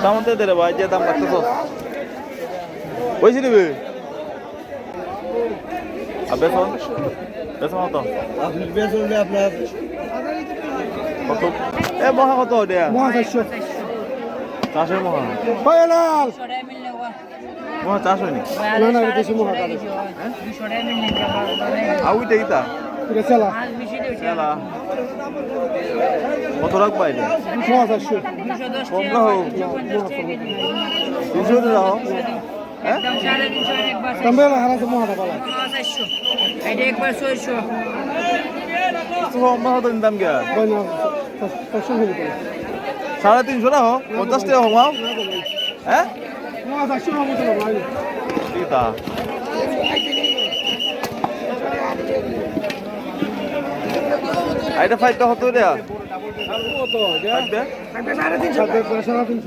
সামনে দে রে ভাই, যে দাম রাখতেছ ওইছি নিবি। আর বেসন বেসন কত? আপনার কত এ মহা কত দেয়া? মহা 400 চাষের মহা ফাইনাল মহা চাষ হয়নি। না না বেশি মহা কাটে আর ওইটা ইতা এটা চালা খেলা কত রাখবা এটা? মহা 400 কম না হোক 300 টাকা হোক। হ্যাঁ তম্বেলা হারাতে মহা টাকা লাগে কম না হতো দাম কে ফাইনাল 400 হয়ে গেল 350 না হোক 50 টাকা হোক মাও। হ্যাঁ মহা 400 হবে তো ভাই ইতা আইটা ফাইটটা হতো রে কত ফাইটটা 350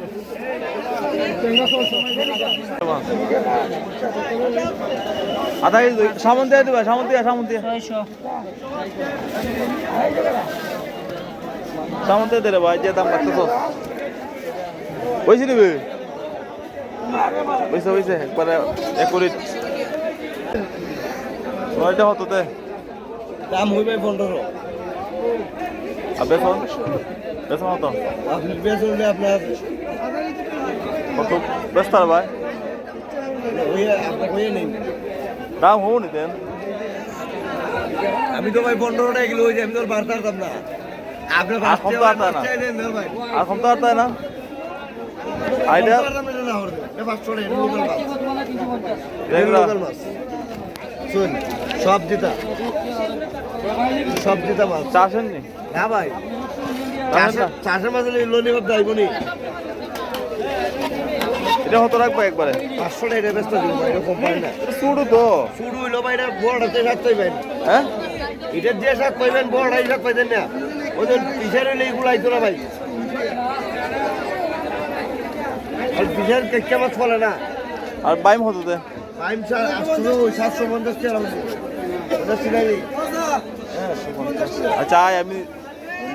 আধা কেজি সামন দিয়ে দিবা, সামন দিয়ে সামন দিয়ে সামন দিয়ে দে রে ভাই, যে দাম রাখতেছ ওইছি নিবি। বুঝছে বুঝছে একবারে একুরেট ওইটা হতো তে দাম হইবে 15 আর বেসন বেসন কত? আপনি বেচলে আপনার কত বেস্তার ভাই হইয়া আপনার হইয়া নেই দাম হবো নি দেন। আমি তো ভাই 15 টাকা কিলো হইছে আমি তো বাড়তাম না আপনি আর কম তো আর তাই না, আর কম তো আর তাই না। আইডিয়া শুন সব দিতা মাছ চাষের নি না ভাই চাষের মাছ লোনি ভাব যাইব নি এটা হতো রাখবো একবারে 500 টাকা ব্যস্ত দিব ভাই এরকম পাই না শুরু তো শুরু হইলো ভাই এটা বড়টাতে সাত পাইবেন হ্যাঁ এটা যে সাত পাইবেন বড়টাই সাত পাইবেন না ওদের পিছার হইলে এগুলো আইতো না ভাই আর পিছার কেটে মাছ ফলে না আর বাইম হতো তে টাইম 750 টাকা ওটা সিলাই আচ্ছা আয় আমি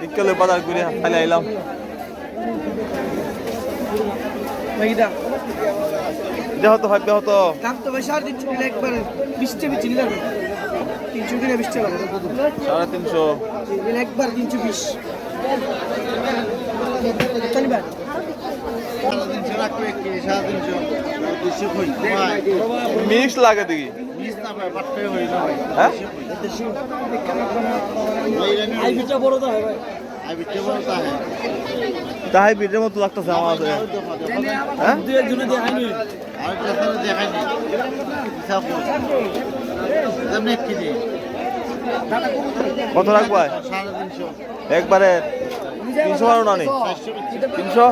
বিকেলে বাজার করে খালি আইলাম। দেহ তো ভাববে হতো দাম তো ভাই 350 টাকা একবার 20 টাকা চিনি লাগে 300 টাকা 20 টাকা 350 একবার 320 চলি ভাই 350 রাখবে কি 350 মিক্স লাগে দেখি হ্যাঁ আইবিটা বড় তো হয় ভাই তাই বিটের মতো লাগতেছে আমার হ্যাঁ দুইয়ের জন্য দেখাইনি কত রাখবো একবারে 300 না নি 300